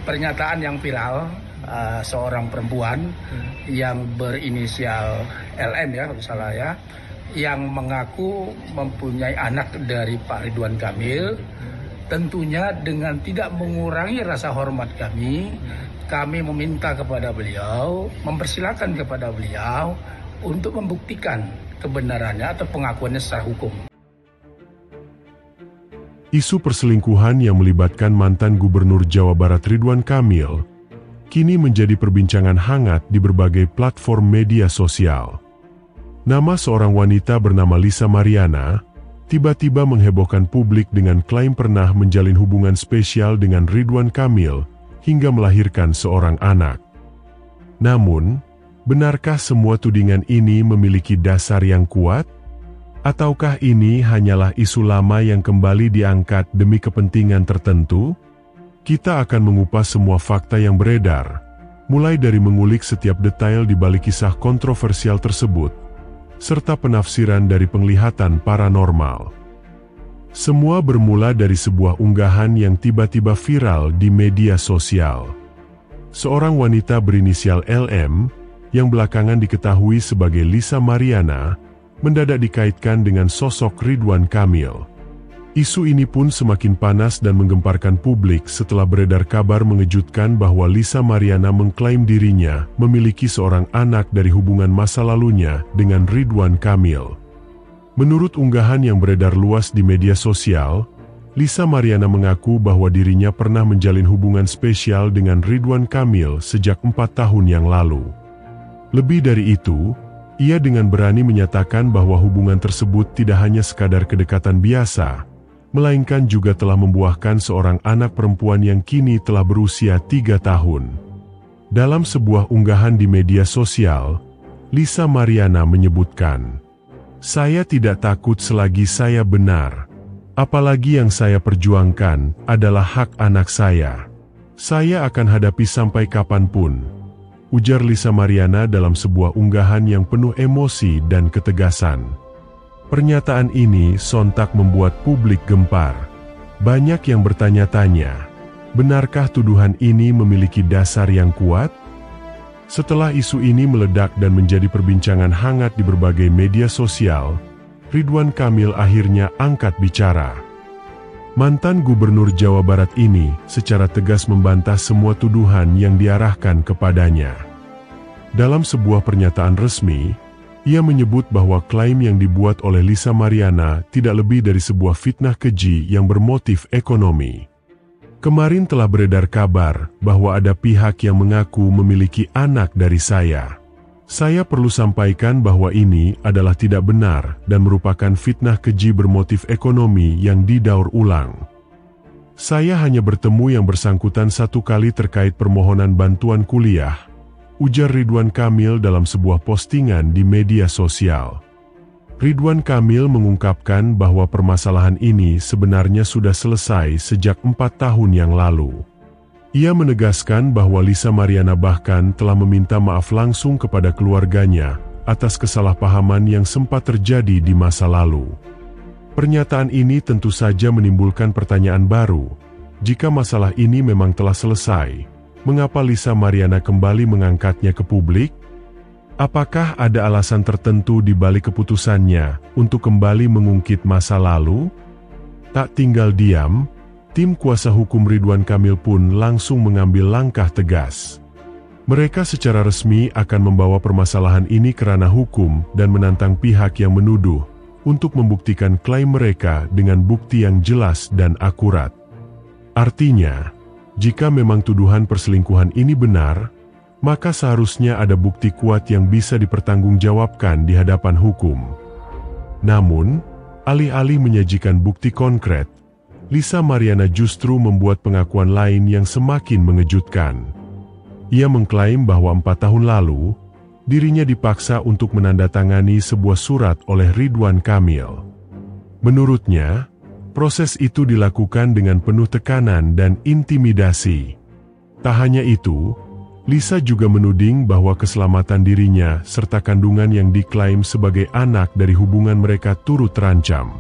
pernyataan yang viral seorang perempuan yang berinisial LM ya kalau salah ya, yang mengaku mempunyai anak dari Pak Ridwan Kamil. Tentunya dengan tidak mengurangi rasa hormat kami meminta kepada beliau, mempersilahkan kepada beliau untuk membuktikan kebenarannya atau pengakuannya secara hukum. Isu perselingkuhan yang melibatkan mantan Gubernur Jawa Barat Ridwan Kamil kini menjadi perbincangan hangat di berbagai platform media sosial. Nama seorang wanita bernama Lisa Mariana tiba-tiba menghebohkan publik dengan klaim pernah menjalin hubungan spesial dengan Ridwan Kamil hingga melahirkan seorang anak. Namun, benarkah semua tudingan ini memiliki dasar yang kuat? Ataukah ini hanyalah isu lama yang kembali diangkat demi kepentingan tertentu? Kita akan mengupas semua fakta yang beredar, mulai dari mengulik setiap detail di balik kisah kontroversial tersebut, serta penafsiran dari penglihatan paranormal. Semua bermula dari sebuah unggahan yang tiba-tiba viral di media sosial. Seorang wanita berinisial LM, yang belakangan diketahui sebagai Lisa Mariana, mendadak dikaitkan dengan sosok Ridwan Kamil. Isu ini pun semakin panas dan menggemparkan publik setelah beredar kabar mengejutkan bahwa Lisa Mariana mengklaim dirinya memiliki seorang anak dari hubungan masa lalunya dengan Ridwan Kamil. Menurut unggahan yang beredar luas di media sosial, Lisa Mariana mengaku bahwa dirinya pernah menjalin hubungan spesial dengan Ridwan Kamil sejak 4 tahun yang lalu. Lebih dari itu, ia dengan berani menyatakan bahwa hubungan tersebut tidak hanya sekadar kedekatan biasa, melainkan juga telah membuahkan seorang anak perempuan yang kini telah berusia 3 tahun. Dalam sebuah unggahan di media sosial, Lisa Mariana menyebutkan, "Saya tidak takut selagi saya benar. Apalagi yang saya perjuangkan adalah hak anak saya. Saya akan hadapi sampai kapanpun," ujar Lisa Mariana dalam sebuah unggahan yang penuh emosi dan ketegasan. Pernyataan ini sontak membuat publik gempar. Banyak yang bertanya-tanya, benarkah tuduhan ini memiliki dasar yang kuat? Setelah isu ini meledak dan menjadi perbincangan hangat di berbagai media sosial, Ridwan Kamil akhirnya angkat bicara. Mantan Gubernur Jawa Barat ini secara tegas membantah semua tuduhan yang diarahkan kepadanya. Dalam sebuah pernyataan resmi, ia menyebut bahwa klaim yang dibuat oleh Lisa Mariana tidak lebih dari sebuah fitnah keji yang bermotif ekonomi. Kemarin telah beredar kabar bahwa ada pihak yang mengaku memiliki anak dari saya. Saya perlu sampaikan bahwa ini adalah tidak benar dan merupakan fitnah keji bermotif ekonomi yang didaur ulang. Saya hanya bertemu yang bersangkutan 1 kali terkait permohonan bantuan kuliah, ujar Ridwan Kamil dalam sebuah postingan di media sosial. Ridwan Kamil mengungkapkan bahwa permasalahan ini sebenarnya sudah selesai sejak 4 tahun yang lalu. Ia menegaskan bahwa Lisa Mariana bahkan telah meminta maaf langsung kepada keluarganya atas kesalahpahaman yang sempat terjadi di masa lalu. Pernyataan ini tentu saja menimbulkan pertanyaan baru. Jika masalah ini memang telah selesai, mengapa Lisa Mariana kembali mengangkatnya ke publik? Apakah ada alasan tertentu di balik keputusannya untuk kembali mengungkit masa lalu? Tak tinggal diam, tim kuasa hukum Ridwan Kamil pun langsung mengambil langkah tegas. Mereka secara resmi akan membawa permasalahan ini ke ranah hukum dan menantang pihak yang menuduh untuk membuktikan klaim mereka dengan bukti yang jelas dan akurat. Artinya, jika memang tuduhan perselingkuhan ini benar, maka seharusnya ada bukti kuat yang bisa dipertanggungjawabkan di hadapan hukum. Namun, alih-alih menyajikan bukti konkret, Lisa Mariana justru membuat pengakuan lain yang semakin mengejutkan. Ia mengklaim bahwa 4 tahun lalu, dirinya dipaksa untuk menandatangani sebuah surat oleh Ridwan Kamil. Menurutnya, proses itu dilakukan dengan penuh tekanan dan intimidasi. Tak hanya itu, Lisa juga menuding bahwa keselamatan dirinya serta kandungan yang diklaim sebagai anak dari hubungan mereka turut terancam.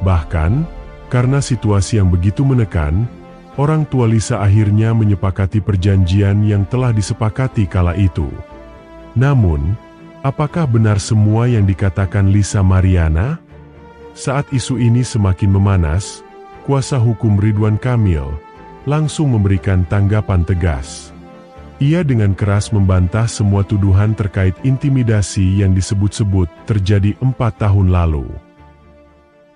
Bahkan, karena situasi yang begitu menekan, Orang tua Lisa akhirnya menyepakati perjanjian yang telah disepakati kala itu. Namun, apakah benar semua yang dikatakan Lisa Mariana? Saat isu ini semakin memanas, kuasa hukum Ridwan Kamil langsung memberikan tanggapan tegas. Ia dengan keras membantah semua tuduhan terkait intimidasi yang disebut-sebut terjadi 4 tahun lalu.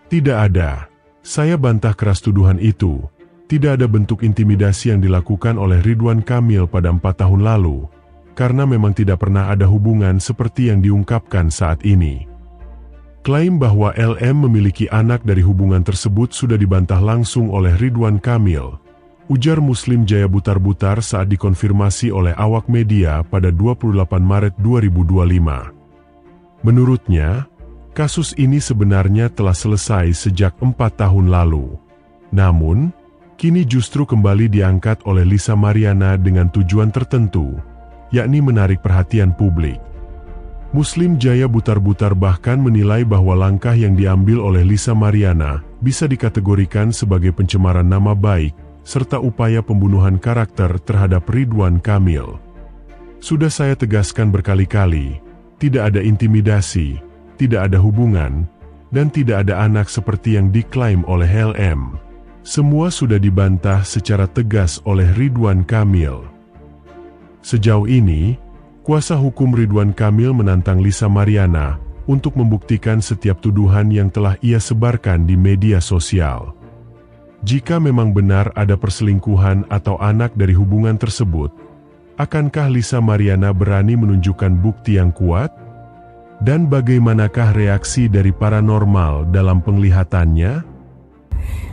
Tidak ada. Saya bantah keras tuduhan itu. Tidak ada bentuk intimidasi yang dilakukan oleh Ridwan Kamil pada 4 tahun lalu, karena memang tidak pernah ada hubungan seperti yang diungkapkan saat ini. Klaim bahwa LM memiliki anak dari hubungan tersebut sudah dibantah langsung oleh Ridwan Kamil, ujar Muslim Jaya Butar-Butar saat dikonfirmasi oleh awak media pada 28 Maret 2025. Menurutnya, kasus ini sebenarnya telah selesai sejak 4 tahun lalu. Namun, kini justru kembali diangkat oleh Lisa Mariana dengan tujuan tertentu, yakni menarik perhatian publik. Muslim Jaya Butar-Butar bahkan menilai bahwa langkah yang diambil oleh Lisa Mariana bisa dikategorikan sebagai pencemaran nama baik, serta upaya pembunuhan karakter terhadap Ridwan Kamil. Sudah saya tegaskan berkali-kali, tidak ada intimidasi, tidak ada hubungan, dan tidak ada anak seperti yang diklaim oleh LM. Semua sudah dibantah secara tegas oleh Ridwan Kamil. Sejauh ini, kuasa hukum Ridwan Kamil menantang Lisa Mariana untuk membuktikan setiap tuduhan yang telah ia sebarkan di media sosial. Jika memang benar ada perselingkuhan atau anak dari hubungan tersebut, akankah Lisa Mariana berani menunjukkan bukti yang kuat? Dan bagaimanakah reaksi dari paranormal dalam penglihatannya?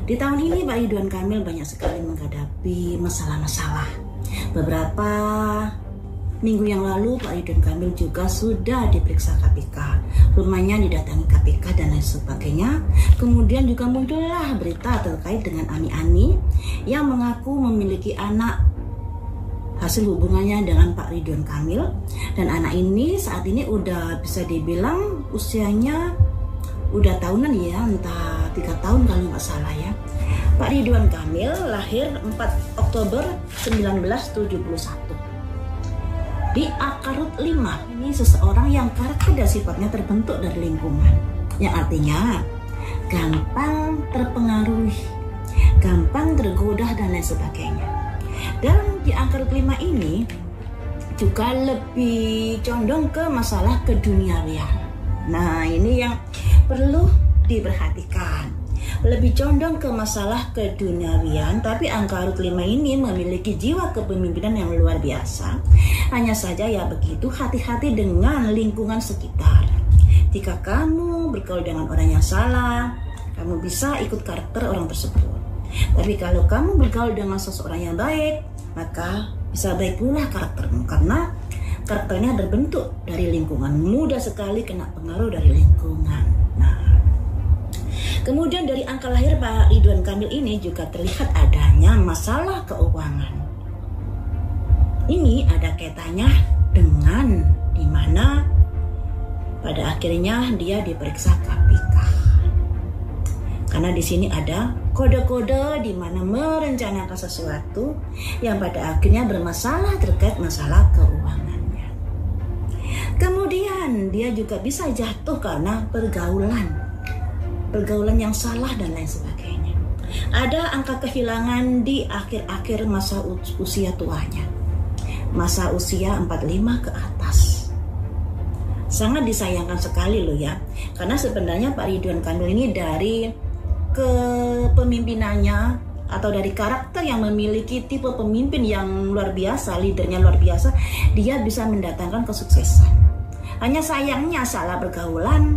Di tahun ini Pak Ridwan Kamil banyak sekali menghadapi masalah-masalah. Beberapa minggu yang lalu Pak Ridwan Kamil juga sudah diperiksa KPK. Rumahnya didatangi KPK dan lain sebagainya. Kemudian juga muncullah berita terkait dengan Ani yang mengaku memiliki anak hasil hubungannya dengan Pak Ridwan Kamil. Dan anak ini saat ini udah bisa dibilang usianya udah tahunan ya, entah 3 tahun kalau nggak salah ya. Pak Ridwan Kamil lahir 4 Oktober 1971 di Akarut 5. Ini seseorang yang karakter dan sifatnya terbentuk dari lingkungan, yang artinya gampang terpengaruhi, gampang tergoda dan lain sebagainya. Dan di Akarut 5 ini juga lebih condong ke masalah keduniawian. Nah, ini yang perlu diperhatikan. Lebih condong ke masalah keduniawian, tapi Akarut 5 ini memiliki jiwa kepemimpinan yang luar biasa. Hanya saja ya begitu, hati-hati dengan lingkungan sekitar. Jika kamu bergaul dengan orang yang salah, kamu bisa ikut karakter orang tersebut. Tapi kalau kamu bergaul dengan seseorang yang baik, maka bisa baik pula karaktermu, karena karakternya terbentuk dari lingkungan. Mudah sekali kena pengaruh dari lingkungan. Nah, kemudian dari angka lahir Pak Ridwan Kamil ini juga terlihat adanya masalah keuangan. Ini ada kaitannya dengan dimana pada akhirnya dia diperiksa KPK. Karena di sini ada kode-kode di mana merencanakan sesuatu yang pada akhirnya bermasalah terkait masalah keuangan. Kemudian dia juga bisa jatuh karena pergaulan yang salah dan lain sebagainya. Ada angka kehilangan di akhir-akhir masa usia tuanya, masa usia 45 ke atas. Sangat disayangkan sekali loh ya, karena sebenarnya Pak Ridwan Kamil ini dari kepemimpinannya atau dari karakter yang memiliki tipe pemimpin yang luar biasa, leadernya luar biasa, dia bisa mendatangkan kesuksesan. Hanya sayangnya salah pergaulan,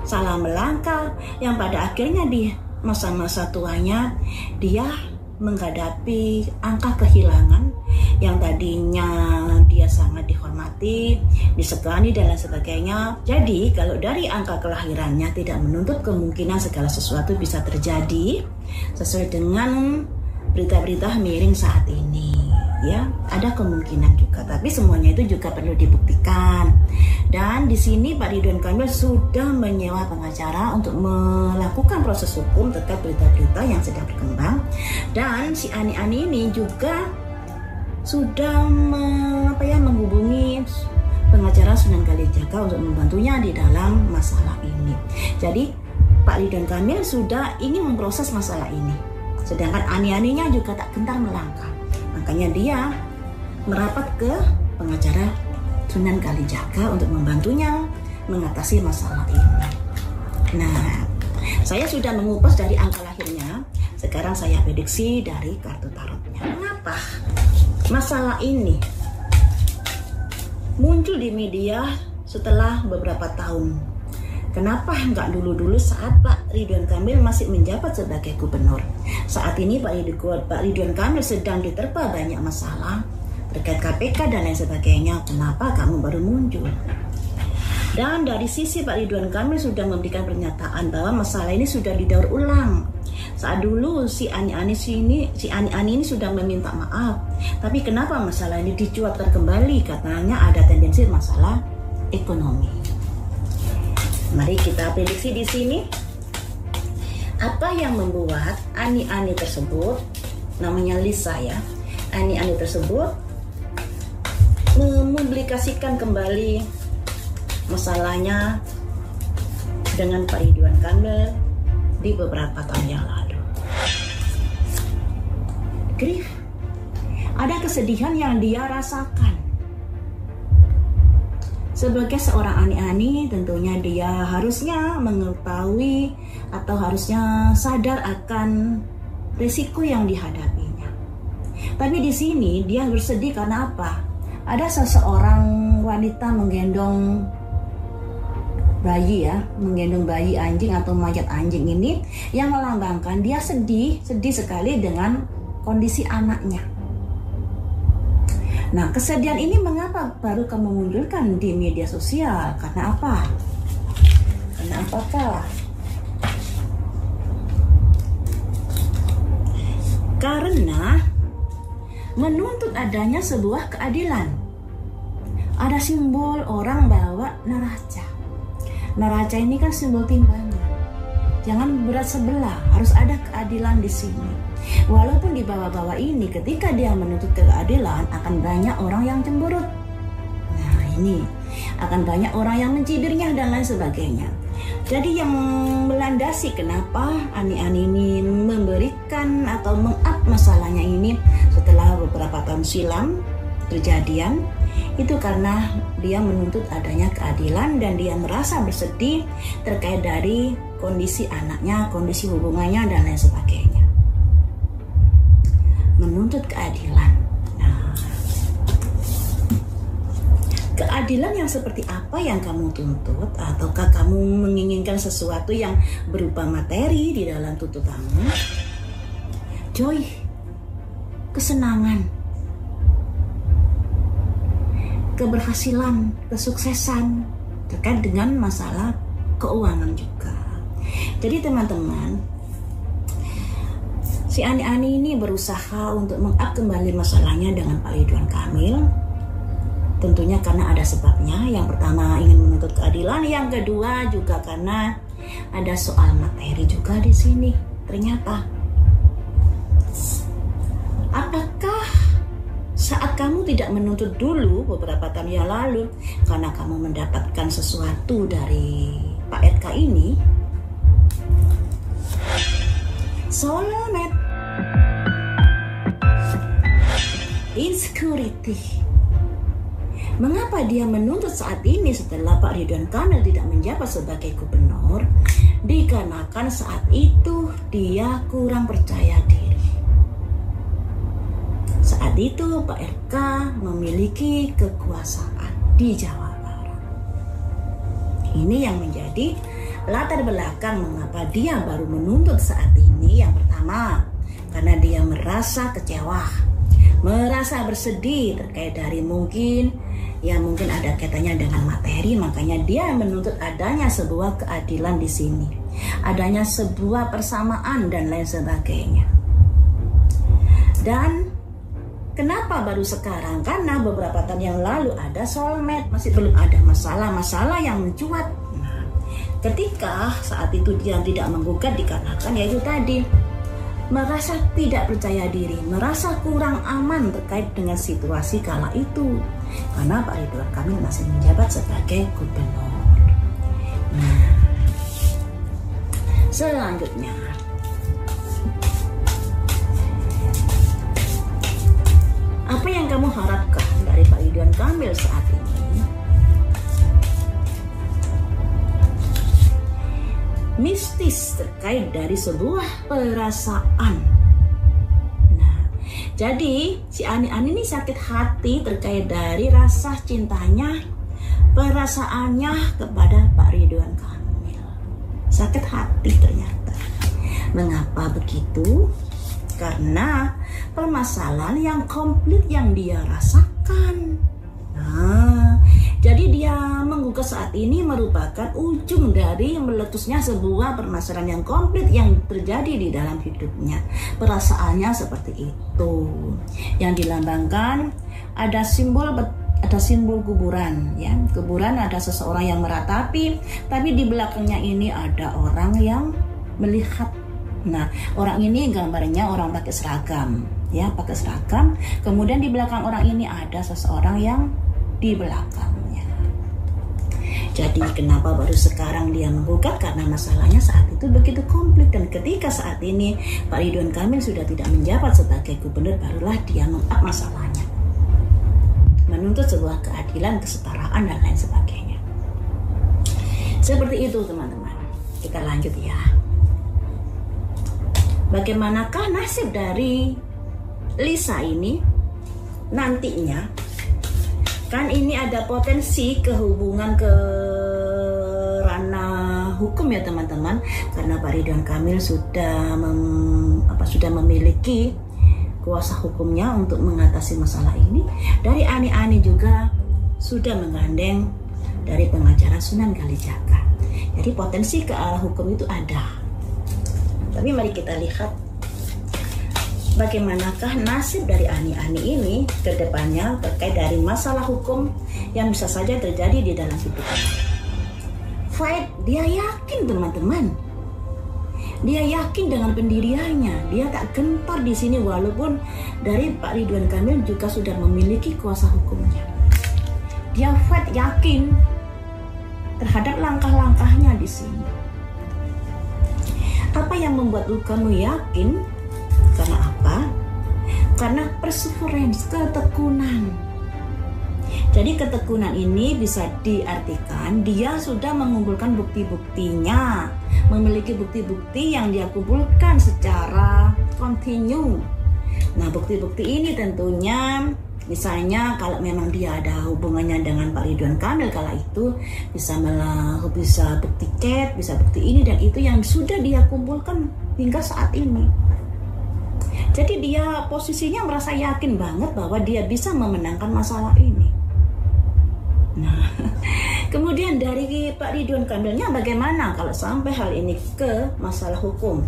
salah melangkah, yang pada akhirnya di masa-masa tuanya dia menghadapi angka kehilangan yang tadinya dia sangat dihormati, disegani dan lain sebagainya. Jadi kalau dari angka kelahirannya tidak menutup kemungkinan segala sesuatu bisa terjadi sesuai dengan berita-berita miring saat ini. Ya, ada kemungkinan juga, tapi semuanya itu juga perlu dibuktikan. Dan di sini Pak Ridwan Kamil sudah menyewa pengacara untuk melakukan proses hukum terkait berita-berita yang sedang berkembang. Dan si Ani ini juga sudah menghubungi pengacara Sunan Kalijaga untuk membantunya di dalam masalah ini. Jadi Pak Ridwan Kamil sudah ingin memproses masalah ini. Sedangkan Ani-Aninya juga tak gentar melangkah. Makanya dia merapat ke pengacara Sunan Kalijaga untuk membantunya mengatasi masalah ini. Nah, saya sudah mengupas dari angka lahirnya. Sekarang saya prediksi dari kartu tarotnya. Mengapa masalah ini muncul di media setelah beberapa tahun? Kenapa nggak dulu-dulu saat Pak Ridwan Kamil masih menjabat sebagai gubernur? Saat ini Pak Ridwan Kamil sedang diterpa banyak masalah terkait KPK dan lain sebagainya. Kenapa kamu baru muncul? Dan dari sisi Pak Ridwan Kamil sudah memberikan pernyataan bahwa masalah ini sudah didaur ulang. Saat dulu si Ani ini sudah meminta maaf. Tapi kenapa masalah ini dicuatkan kembali? Katanya ada tendensi masalah ekonomi. Mari kita prediksi di sini. Apa yang membuat Ani tersebut, namanya Lisa ya, Ani tersebut mempublikasikan kembali masalahnya dengan Pak Ridwan Kamil di beberapa tahun yang lalu. Grief, ada kesedihan yang dia rasakan. Sebagai seorang Ani, tentunya dia harusnya mengetahui atau harusnya sadar akan risiko yang dihadapinya. Tapi di sini dia bersedih karena apa? Ada seseorang wanita menggendong bayi ya, menggendong bayi anjing atau mayat anjing ini yang melambangkan dia sedih sekali dengan kondisi anaknya. Nah, kesedihan ini mengapa baru kamu munculkan di media sosial? Karena apa? Karena apakah? Karena menuntut adanya sebuah keadilan. Ada simbol orang bawa neraca. Neraca ini kan simbol timbangan. Jangan berat sebelah, harus ada keadilan di sini. Walaupun di bawah-bawah ini ketika dia menuntut keadilan akan banyak orang yang cemberut. Nah, ini akan banyak orang yang mencibirnya dan lain sebagainya. Jadi yang melandasi kenapa Ani ini memberikan atau meng-up masalahnya ini setelah beberapa tahun silam kejadian itu karena dia menuntut adanya keadilan dan dia merasa bersedih terkait dari kondisi anaknya, kondisi hubungannya dan lain sebagainya. Menuntut keadilan. Nah, keadilan yang seperti apa yang kamu tuntut? Ataukah kamu menginginkan sesuatu yang berupa materi di dalam tuntutanmu? Joy, kesenangan, keberhasilan, kesuksesan terkait dengan masalah keuangan juga. Jadi teman-teman, si Ani ini berusaha untuk meng-up kembali masalahnya dengan Pak Ridwan Kamil. Tentunya karena ada sebabnya. Yang pertama ingin menuntut keadilan, yang kedua juga karena ada soal materi juga di sini. Ternyata, apakah saat kamu tidak menuntut dulu beberapa tahun yang lalu karena kamu mendapatkan sesuatu dari Pak RK ini? Soulmate, insecurity. Mengapa dia menuntut saat ini setelah Pak Ridwan Kamil tidak menjabat sebagai gubernur? Dikarenakan saat itu dia kurang percaya diri. Saat itu Pak RK memiliki kekuasaan di Jawa Barat. Ini yang menjadi latar belakang mengapa dia baru menuntut saat ini. Yang pertama, karena dia merasa kecewa, merasa bersedih terkait dari mungkin ada kaitannya dengan materi, makanya dia menuntut adanya sebuah keadilan di sini, adanya sebuah persamaan dan lain sebagainya. Dan Kenapa baru sekarang? Karena beberapa tahun yang lalu ada soulmate, masih belum ada masalah-masalah yang mencuat. Nah, ketika saat itu dia tidak menggugat dikarenakan yaitu tadi merasa tidak percaya diri, merasa kurang aman terkait dengan situasi kala itu. Karena Pak Ridwan Kamil masih menjabat sebagai gubernur. Nah, selanjutnya apa yang kamu harapkan dari Pak Ridwan Kamil saat ini? Mistis terkait dari sebuah perasaan. Nah, jadi si Ani ini sakit hati terkait dari rasa cintanya, perasaannya kepada Pak Ridwan Kamil. Sakit hati ternyata. Mengapa begitu? Karena permasalahan yang komplit yang dia rasakan. Nah, jadi dia menggugat saat ini merupakan ujung dari meletusnya sebuah permasalahan yang komplit yang terjadi di dalam hidupnya. Perasaannya seperti itu. Yang dilambangkan ada simbol kuburan, ya. Kuburan ada seseorang yang meratapi, tapi di belakangnya ini ada orang yang melihat. Nah, orang ini gambarnya orang pakai seragam, ya, pakai seragam. Kemudian di belakang orang ini ada seseorang yang di belakangnya. Jadi kenapa baru sekarang dia menggugat? Karena masalahnya saat itu begitu komplit, dan ketika saat ini Pak Ridwan Kamil sudah tidak menjabat sebagai gubernur, barulah dia mengungkap masalahnya, menuntut sebuah keadilan, kesetaraan, dan lain sebagainya. Seperti itu teman-teman. Kita lanjut ya. Bagaimanakah nasib dari Lisa ini nantinya? Kan ini ada potensi kehubungan ke ranah hukum ya teman-teman, karena Pak Ridwan Kamil sudah memiliki kuasa hukumnya untuk mengatasi masalah ini. Dari Ani juga sudah menggandeng dari pengacara Sunan Kalijaga. Jadi potensi ke arah hukum itu ada. Tapi mari kita lihat bagaimanakah nasib dari Ani ini ke depannya terkait dari masalah hukum yang bisa saja terjadi di dalam hidupnya. Fight, dia yakin teman-teman. Dia yakin dengan pendiriannya. Dia tak gentar di sini walaupun dari Pak Ridwan Kamil juga sudah memiliki kuasa hukumnya. Dia fight yakin terhadap langkah-langkahnya di sini. Apa yang membuat kamu yakin? Karena apa? Karena perseverance, ketekunan. Jadi ketekunan ini bisa diartikan dia sudah mengumpulkan bukti-buktinya, memiliki bukti-bukti yang dia kumpulkan secara kontinu. Nah, bukti-bukti ini tentunya misalnya kalau memang dia ada hubungannya dengan Pak Ridwan Kamil kala itu bisa bukti chat, bisa bukti ini dan itu yang sudah dia kumpulkan hingga saat ini. Jadi dia posisinya merasa yakin banget bahwa dia bisa memenangkan masalah ini. Nah, kemudian dari Pak Ridwan Kamilnya bagaimana kalau sampai hal ini ke masalah hukum?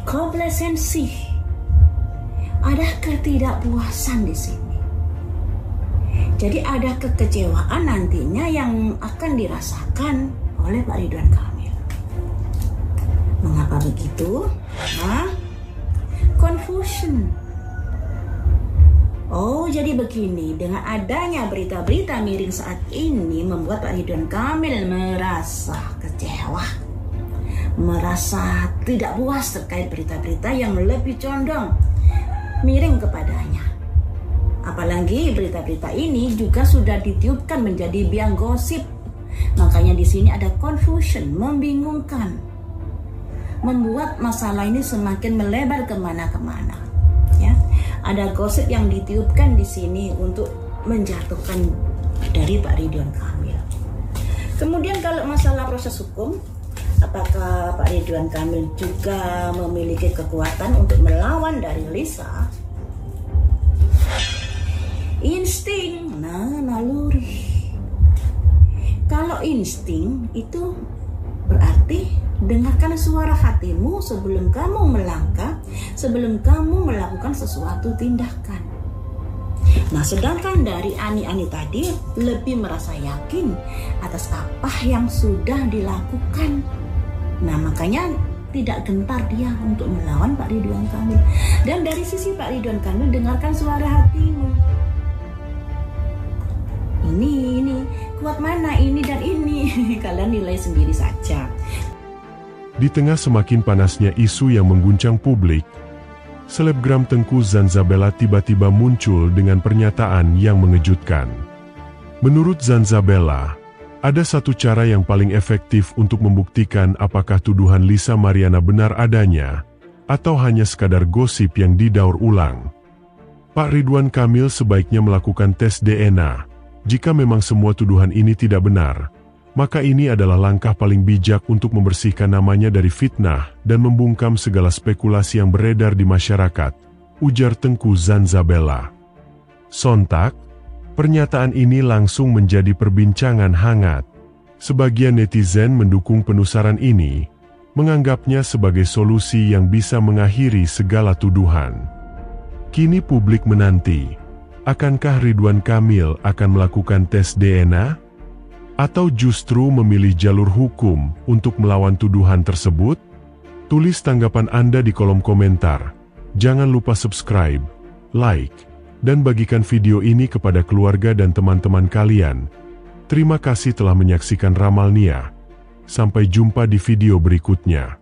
Komplasensi, ada ketidakpuasan di sini. Jadi ada kekecewaan nantinya yang akan dirasakan oleh Pak Ridwan Kamil. Mengapa begitu? Nah, confusion. Oh, jadi begini, dengan adanya berita-berita miring saat ini membuat Pak Ridwan Kamil merasa kecewa, merasa tidak puas terkait berita-berita yang lebih condong miring kepadanya. Apalagi berita-berita ini juga sudah ditiupkan menjadi biang gosip. Makanya di sini ada confusion, membingungkan, membuat masalah ini semakin melebar kemana-kemana. Ya, ada gosip yang ditiupkan di sini untuk menjatuhkan dari Pak Ridwan Kamil. Kemudian kalau masalah proses hukum, apakah Pak Ridwan Kamil juga memiliki kekuatan untuk melawan dari Lisa? Insting, naluri. Kalau insting itu berarti Dengarkan suara hatimu sebelum kamu melangkah, sebelum kamu melakukan sesuatu tindakan. Nah, sedangkan dari Ani tadi lebih merasa yakin atas apa yang sudah dilakukan. Nah, makanya tidak gentar dia untuk melawan Pak Ridwan Kamil. Dan dari sisi Pak Ridwan Kamil, dengarkan suara hatimu. Ini kuat mana, ini dan ini. Kalian nilai sendiri saja. Di tengah semakin panasnya isu yang mengguncang publik, selebgram Tengku Zanzabella tiba-tiba muncul dengan pernyataan yang mengejutkan. Menurut Zanzabella, ada satu cara yang paling efektif untuk membuktikan apakah tuduhan Lisa Mariana benar adanya, atau hanya sekadar gosip yang didaur ulang. Pak Ridwan Kamil sebaiknya melakukan tes DNA. Jika memang semua tuduhan ini tidak benar, maka ini adalah langkah paling bijak untuk membersihkan namanya dari fitnah dan membungkam segala spekulasi yang beredar di masyarakat, ujar Tengku Zanzabella. Sontak, pernyataan ini langsung menjadi perbincangan hangat. Sebagian netizen mendukung penusaran ini, menganggapnya sebagai solusi yang bisa mengakhiri segala tuduhan. Kini publik menanti, akankah Ridwan Kamil akan melakukan tes DNA? Atau justru memilih jalur hukum untuk melawan tuduhan tersebut? Tulis tanggapan Anda di kolom komentar. Jangan lupa subscribe, like, dan bagikan video ini kepada keluarga dan teman-teman kalian. Terima kasih telah menyaksikan Ramal Nia. Sampai jumpa di video berikutnya.